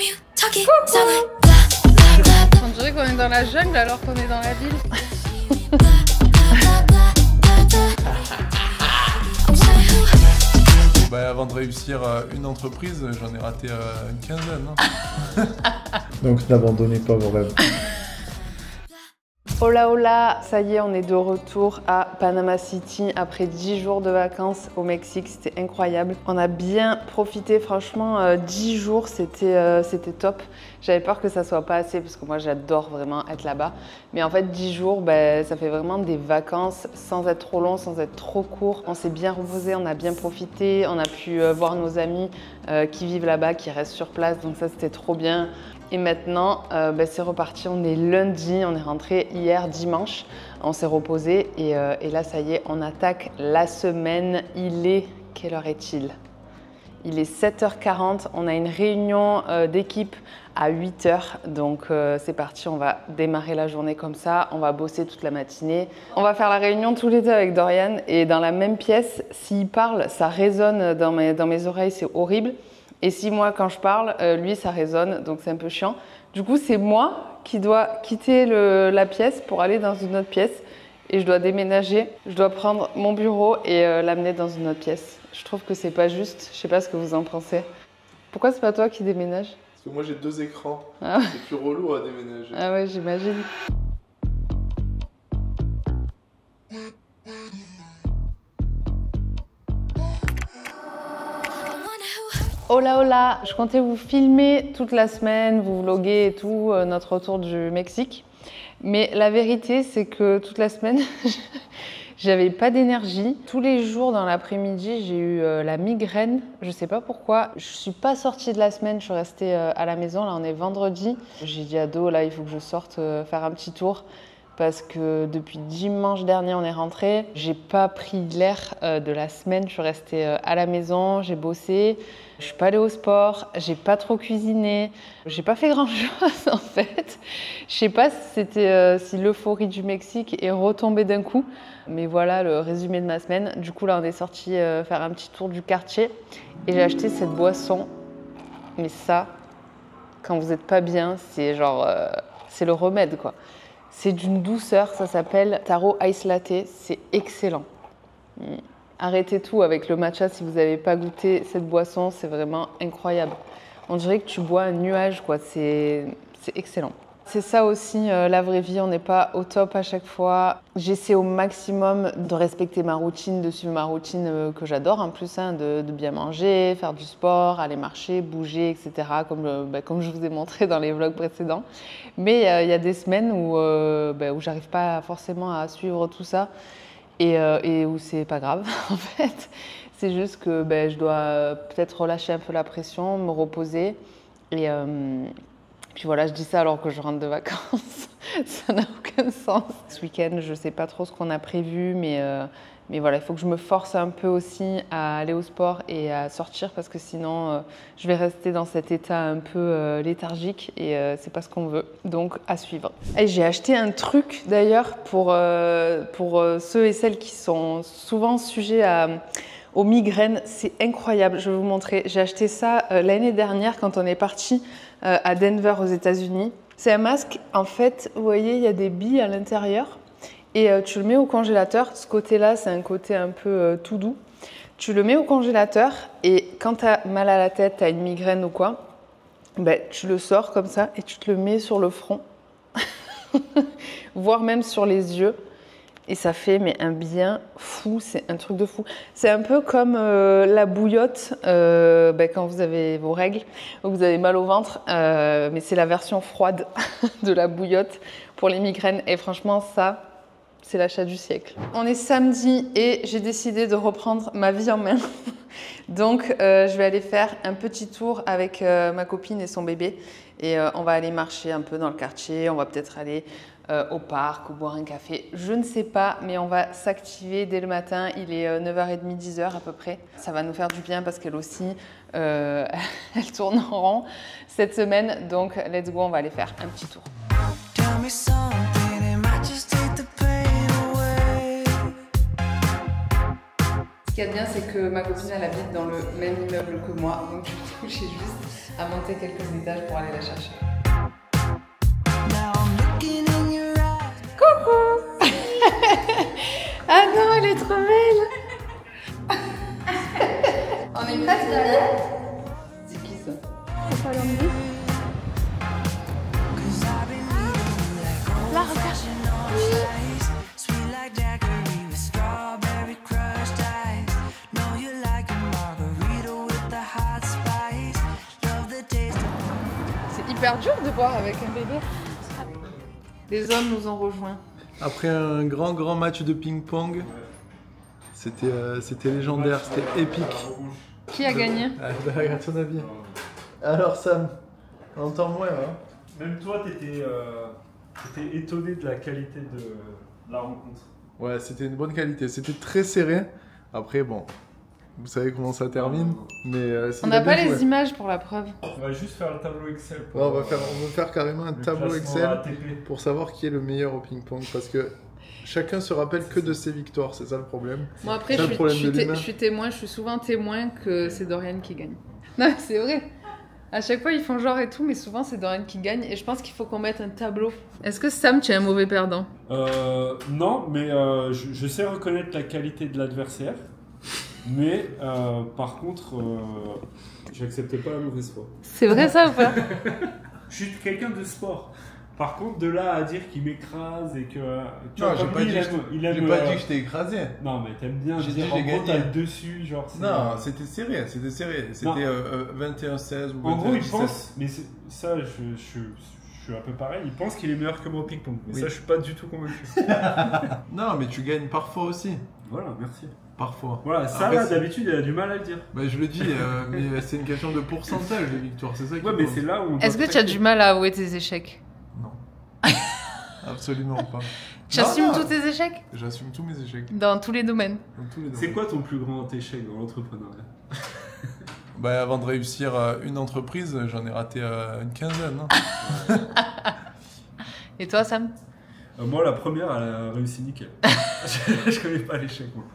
On dirait qu'on est dans la jungle alors qu'on est dans la ville. Bah, avant de réussir une entreprise, j'en ai raté une quinzaine. Hein. Donc n'abandonnez pas vos rêves. Hola hola, ça y est, on est de retour à Panama City après 10 jours de vacances au Mexique, c'était incroyable. On a bien profité, franchement, 10 jours, c'était top. J'avais peur que ça soit pas assez parce que moi j'adore vraiment être là-bas. Mais en fait 10 jours, ben, ça fait vraiment des vacances sans être trop long, sans être trop court. On s'est bien reposé, on a bien profité, on a pu voir nos amis qui vivent là-bas, qui restent sur place, donc ça c'était trop bien. Et maintenant, ben, c'est reparti, on est lundi, on est rentré hier dimanche, on s'est reposé et là ça y est, on attaque la semaine. Quelle heure est-il? Il est 7h40, on a une réunion d'équipe à 8h, donc c'est parti, on va démarrer la journée comme ça, on va bosser toute la matinée. On va faire la réunion tous les deux avec Dorian et dans la même pièce, s'il parle, ça résonne dans mes oreilles, c'est horrible. Et si moi, quand je parle, lui, ça résonne, donc c'est un peu chiant. Du coup, c'est moi qui dois quitter la pièce pour aller dans une autre pièce. Et je dois déménager. Je dois prendre mon bureau et l'amener dans une autre pièce. Je trouve que c'est pas juste. Je sais pas ce que vous en pensez. Pourquoi c'est pas toi qui déménage? Parce que moi j'ai 2 écrans. Ah. C'est plus relou à déménager. Ah ouais, j'imagine. Hola hola, je comptais vous filmer toute la semaine, vous vloguer et tout, notre retour du Mexique. Mais la vérité, c'est que toute la semaine, j'avais pas d'énergie. Tous les jours dans l'après-midi, j'ai eu la migraine. Je sais pas pourquoi. Je suis pas sortie de la semaine, je suis restée à la maison. Là, on est vendredi. J'ai dit à Do, là, il faut que je sorte faire un petit tour. Parce que depuis dimanche dernier, on est rentré. J'ai pas pris l'air de la semaine. Je suis restée à la maison, j'ai bossé. Je suis pas allée au sport, j'ai pas trop cuisiné. J'ai pas fait grand chose en fait. Je sais pas si c'était si l'euphorie du Mexique est retombée d'un coup. Mais voilà le résumé de ma semaine. Du coup, là, on est sorti faire un petit tour du quartier. Et j'ai acheté cette boisson. Mais ça, quand vous êtes pas bien, c'est genre... c'est le remède quoi. C'est d'une douceur, ça s'appelle Taro Ice Latte, c'est excellent. Arrêtez tout avec le matcha si vous n'avez pas goûté cette boisson, c'est vraiment incroyable. On dirait que tu bois un nuage, quoi. C'est excellent. C'est ça aussi, la vraie vie, on n'est pas au top à chaque fois. J'essaie au maximum de respecter ma routine, de suivre ma routine que j'adore en plus, hein, de bien manger, faire du sport, aller marcher, bouger, etc. Comme je vous ai montré dans les vlogs précédents. Mais il y a des semaines où j'arrive pas forcément à suivre tout ça et où c'est pas grave en fait. C'est juste que je dois peut-être relâcher un peu la pression, me reposer et... Puis voilà, je dis ça alors que je rentre de vacances. Ça n'a aucun sens. Ce week-end, je ne sais pas trop ce qu'on a prévu, mais voilà, il faut que je me force un peu aussi à aller au sport et à sortir parce que sinon, je vais rester dans cet état un peu léthargique et c'est pas ce qu'on veut. Donc, à suivre. Et j'ai acheté un truc d'ailleurs pour ceux et celles qui sont souvent sujets aux migraines. C'est incroyable, je vais vous montrer. J'ai acheté ça l'année dernière quand on est parti à Denver aux États-Unis. C'est un masque, en fait, vous voyez, il y a des billes à l'intérieur et tu le mets au congélateur. Ce côté-là, c'est un côté un peu tout doux. Tu le mets au congélateur et quand tu as mal à la tête, tu as une migraine ou quoi, tu le sors comme ça et tu te le mets sur le front, voire même sur les yeux. Et ça fait un bien fou, c'est un truc de fou. C'est un peu comme la bouillotte quand vous avez vos règles, ou vous avez mal au ventre, mais c'est la version froide de la bouillotte pour les migraines. Et franchement, ça, c'est l'achat du siècle. On est samedi et j'ai décidé de reprendre ma vie en main. Donc, je vais aller faire un petit tour avec ma copine et son bébé. Et on va aller marcher un peu dans le quartier, on va peut-être aller... au parc ou boire un café, je ne sais pas, mais on va s'activer dès le matin, il est 9h30, 10h à peu près. Ça va nous faire du bien parce qu'elle aussi, elle tourne en rond cette semaine, donc let's go, on va aller faire un petit tour. qu'il y a de bien, c'est que ma copine, elle habite dans le même immeuble que moi. Donc du coup, j'ai juste à monter quelques étages pour aller la chercher. Coucou. Ah non, elle est trop belle. On est prête, derrière. C'est qui ça? C'est pas l'homme. Là, regarde. C'est hyper dur de boire avec un bébé. Les hommes nous ont rejoints. Après un grand match de ping-pong, c'était légendaire, c'était épique. Qui a gagné? À ton avis. Alors Sam, on entend moins hein? Même toi, t'étais étonné de la qualité de la rencontre. Ouais, c'était une bonne qualité, c'était très serré. Après bon, vous savez comment ça termine, mais on n'a pas les images pour la preuve. On va juste faire le tableau Excel. Ouais, on va faire carrément un tableau Excel ATP. pour savoir qui est le meilleur au ping-pong parce que chacun se rappelle que de ses victoires, c'est ça le problème. Moi après, je suis témoin, je suis souvent témoin que c'est Dorian qui gagne. Non, c'est vrai. À chaque fois, ils font genre et tout, mais souvent, c'est Dorian qui gagne. Et je pense qu'il faut qu'on mette un tableau. Est-ce que Sam, tu es un mauvais perdant? Non, mais je sais reconnaître la qualité de l'adversaire. Mais par contre, j'accepte pas la mauvaise foi. C'est vrai ça ou pas? Je suis quelqu'un de sport. Par contre, de là à dire qu'il m'écrase et que... Non, j'ai pas dit que je t'ai écrasé. Non, mais t'aimes bien J'ai dire dit en j'ai gros, gagné. t'as le dessus, genre... Non, c'était serré. C'était 21-16 ou 21-17. En gros, il pense, mais ça, je suis un peu pareil, il pense qu'il est meilleur que moi au ping-pong. Mais Oui. ça, je suis pas du tout convaincu. Non, mais tu gagnes parfois aussi. Voilà, merci. Parfois. Voilà, ça Après, là, d'habitude, il a du mal à le dire. Bah, je le dis, mais c'est une question de pourcentage de victoire, c'est ça qui Ouais, mais compte. c'est là où on Est-ce que doit tu as traiter. du mal à avouer tes échecs? Non. Absolument pas. Tu assumes Non, tous tes échecs? J'assume tous mes échecs. Dans tous les domaines. Dans tous les C'est domaines. quoi ton plus grand échec dans l'entrepreneuriat? Bah, avant de réussir une entreprise, j'en ai raté une quinzaine. Hein. Et toi, Sam? Moi, la première, elle a réussi nickel. Je connais pas l'échec, moi.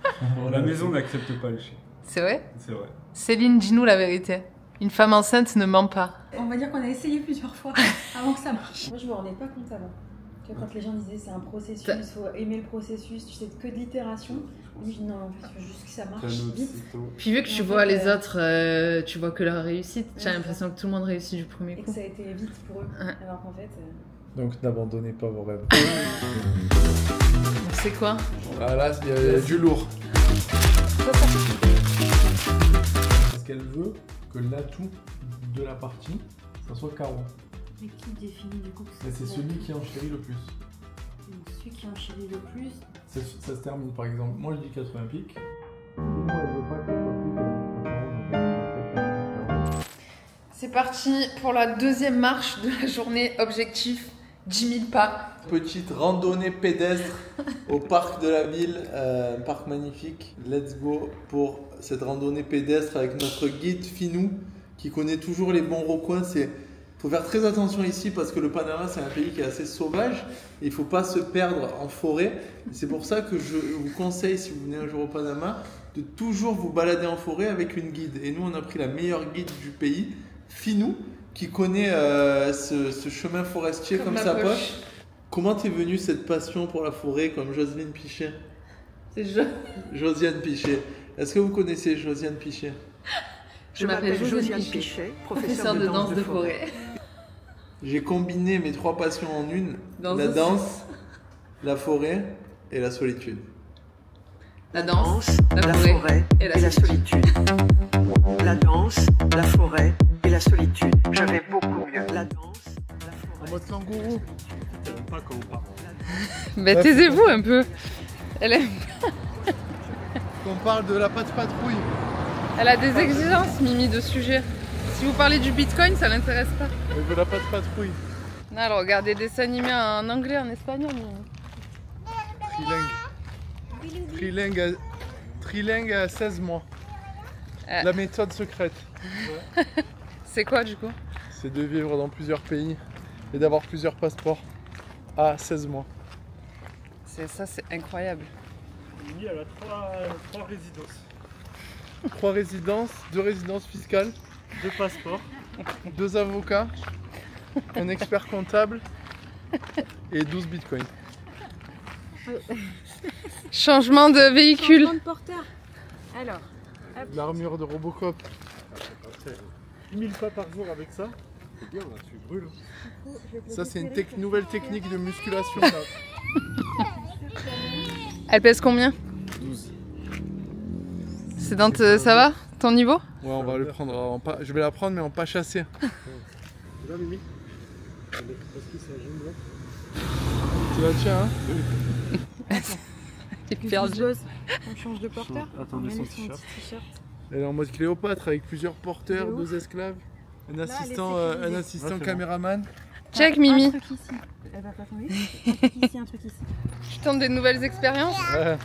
La maison n'accepte pas l'échec. C'est vrai? C'est vrai. Céline, dis-nous la vérité. Une femme enceinte ne ment pas. On va dire qu'on a essayé plusieurs fois avant que ça marche. Moi, je me rendais pas compte avant. Tu vois, quand les gens disaient c'est un processus, il faut aimer le processus, tu sais que de l'itération. Moi, je dis non, en fait, il faut juste que ça marche vite. Puis vu que tu En vois fait, les autres, tu vois que leur réussite, tu as Ouais, l'impression que tout le monde réussit du premier Et que coup. ça a été vite pour eux. Ouais. Alors qu'en fait. Donc n'abandonnez pas vos rêves. Donc c'est quoi? Ah, là, il y a du lourd. Parce qu'elle veut que l'atout de la partie, ça soit carreau. Mais qui définit du coup que Et c'est celui qui enchérit le plus. Donc, celui qui enchérit le plus. Ça se termine par exemple, moi je dis 80 piques. Moi elle veut pas que ça soit C'est parti pour la deuxième marche de la journée. Objectif 10 000 pas. Petite randonnée pédestre au parc de la ville, un parc magnifique. Let's go pour cette randonnée pédestre avec notre guide Finou qui connaît toujours les bons recoins. Faut faire très attention ici parce que le Panama c'est un pays qui est assez sauvage et il faut pas se perdre en forêt. C'est pour ça que je vous conseille, si vous venez un jour au Panama, de toujours vous balader en forêt avec une guide. Et nous on a pris la meilleure guide du pays, Finou, qui connaît ce chemin forestier comme sa poche. Comment t'es venue cette passion pour la forêt comme Jocelyne Pichet? C'est je. Josiane Pichet. Est-ce que vous connaissez Josiane Pichet? Je m'appelle Josiane Pichet, professeure de danse de forêt. J'ai combiné mes trois passions en une, Danse la aussi. danse, la forêt et la solitude. La danse, la forêt et la solitude. La danse, la forêt et la solitude. J'avais beaucoup mieux. La danse, la forêt. En mode kangourou. Pas quand on parle. Bah taisez-vous un peu. Elle On parle de la patte patrouille. a des exigences, Mimi, de sujet. Si vous parlez du bitcoin, ça l'intéresse pas. Elle veut la patte patrouille. Non, alors regardez des dessins animés en anglais, en espagnol. Mimi. Trilingue à 16 mois. La méthode secrète, C'est quoi du coup? c'est de vivre dans plusieurs pays et d'avoir plusieurs passeports à 16 mois. Ça, c'est incroyable. Mimi, elle a trois résidences. 3 résidences, 2 résidences fiscales, 2 passeports, 2 avocats, un expert comptable et 12 bitcoins. Changement de véhicule. Changement de porteur. Alors, L'armure de Robocop. 1000 pas par jour avec ça. C'est bien, là, tu brûles. Ça, c'est une nouvelle technique de musculation. Elle pèse combien? 12. C'est dans ça va? Ton niveau? Ouais, on va le prendre en pas. Je vais la prendre, mais en pas chassé. Tu vas, Mimi? Parce que c'est un jeune blanc. Tu la tiens, hein? Il est perdu. on change de porteur. Attendez, On son met son t-shirt. petit t-shirt. Elle est en mode Cléopâtre avec plusieurs porteurs, De ouf. 2 esclaves, un assistant, sécurisée. un assistant Ouais, c'est bon. caméraman. Check Un Mimi. truc ici. Elle va pas tomber. Un truc ici, un truc ici. Tu tentes des nouvelles expériences? Ouais.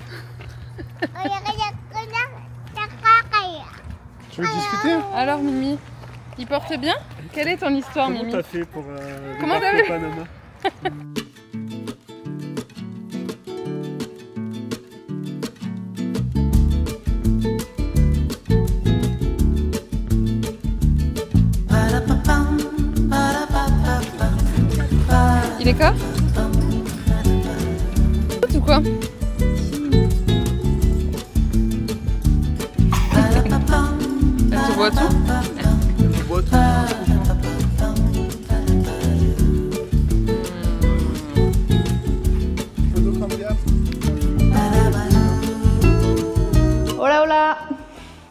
Tu veux discuter? Alors Mimi, il porte bien? Quelle est ton histoire Comment Mimi? t'as fait pour Comment débarquer t'as au Panama? Il est quoi? Ou quoi? Elle te voit tout? Je bois tout. Hola hola!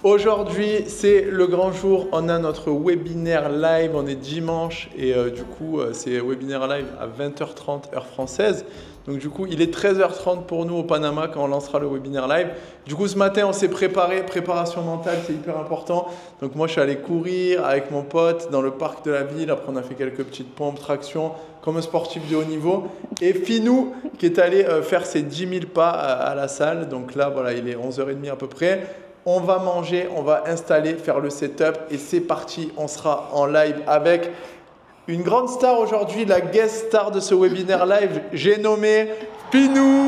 Aujourd'hui, c'est le grand jour. On a notre webinaire live. On est dimanche et du coup, c'est webinaire live à 20h30 heure française. Donc du coup, il est 13h30 pour nous au Panama quand on lancera le webinaire live. Du coup, ce matin, on s'est préparé. Préparation mentale, c'est hyper important. Donc moi, je suis allé courir avec mon pote dans le parc de la ville. Après, on a fait quelques petites pompes, tractions, comme un sportif de haut niveau. Et Finou, qui est allé faire ses 10 000 pas à la salle. Donc là, voilà, il est 11h30 à peu près. On va manger, on va installer, faire le setup et c'est parti. On sera en live avec une grande star aujourd'hui, la guest star de ce webinaire live. J'ai nommé Finou.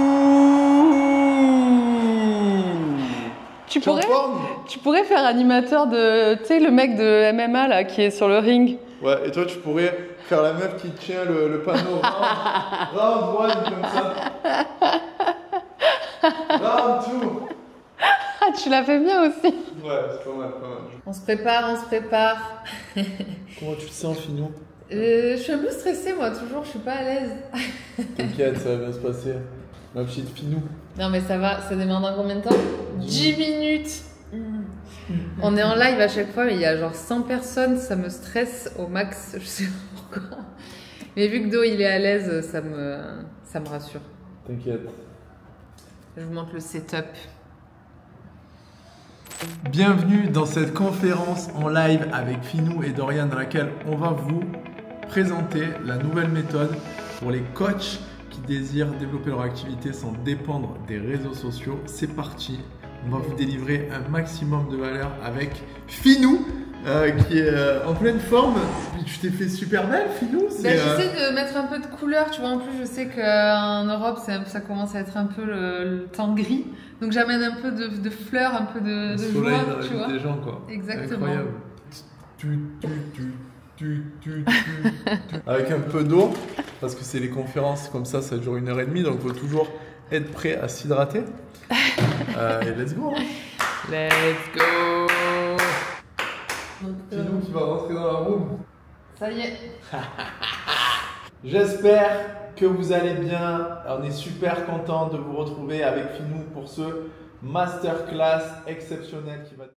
Tu Tu es en pourrais, forme? tu pourrais faire animateur de, tu sais, le mec de MMA là qui est sur le ring. Ouais, et toi tu pourrais faire la meuf qui tient le panneau round one comme ça. Round two. Ah, tu l'as fait bien aussi. Ouais, c'est pas mal, pas mal. On se prépare, on se prépare. Comment tu te sens, Finou? Je suis un peu stressée moi, toujours, je suis pas à l'aise. T'inquiète, ça va bien se passer. Ma petite Finou. Non mais ça va, ça démarre dans combien de temps? 10 minutes. On est en live à chaque fois, mais il y a genre 100 personnes, ça me stresse au max, je sais pas pourquoi. Mais vu que Do il est à l'aise, ça me rassure. T'inquiète. Je vous montre le setup. Bienvenue dans cette conférence en live avec Finou et Dorian dans laquelle on va vous présenter la nouvelle méthode pour les coachs qui désirent développer leur activité sans dépendre des réseaux sociaux. C'est parti, on va vous délivrer un maximum de valeur avec Finou qui est en pleine forme. Tu t'es fait super belle, Finou. J'essaie de mettre un peu de couleur, tu vois. En plus, je sais qu'en Europe, ça commence à être un peu le temps gris. Donc, j'amène un peu de fleurs, un peu de soleil joie, dans la tu vie vois. des gens, quoi. Exactement. Incroyable. Avec un peu d'eau, parce que c'est les conférences comme ça dure 1h30, donc il faut toujours être prêt à s'hydrater. Et let's go. Hein. Let's go. Finou qui va rentrer dans la room. Ça y est. J'espère que vous allez bien. On est super content de vous retrouver avec Finou pour ce masterclass exceptionnel qui va...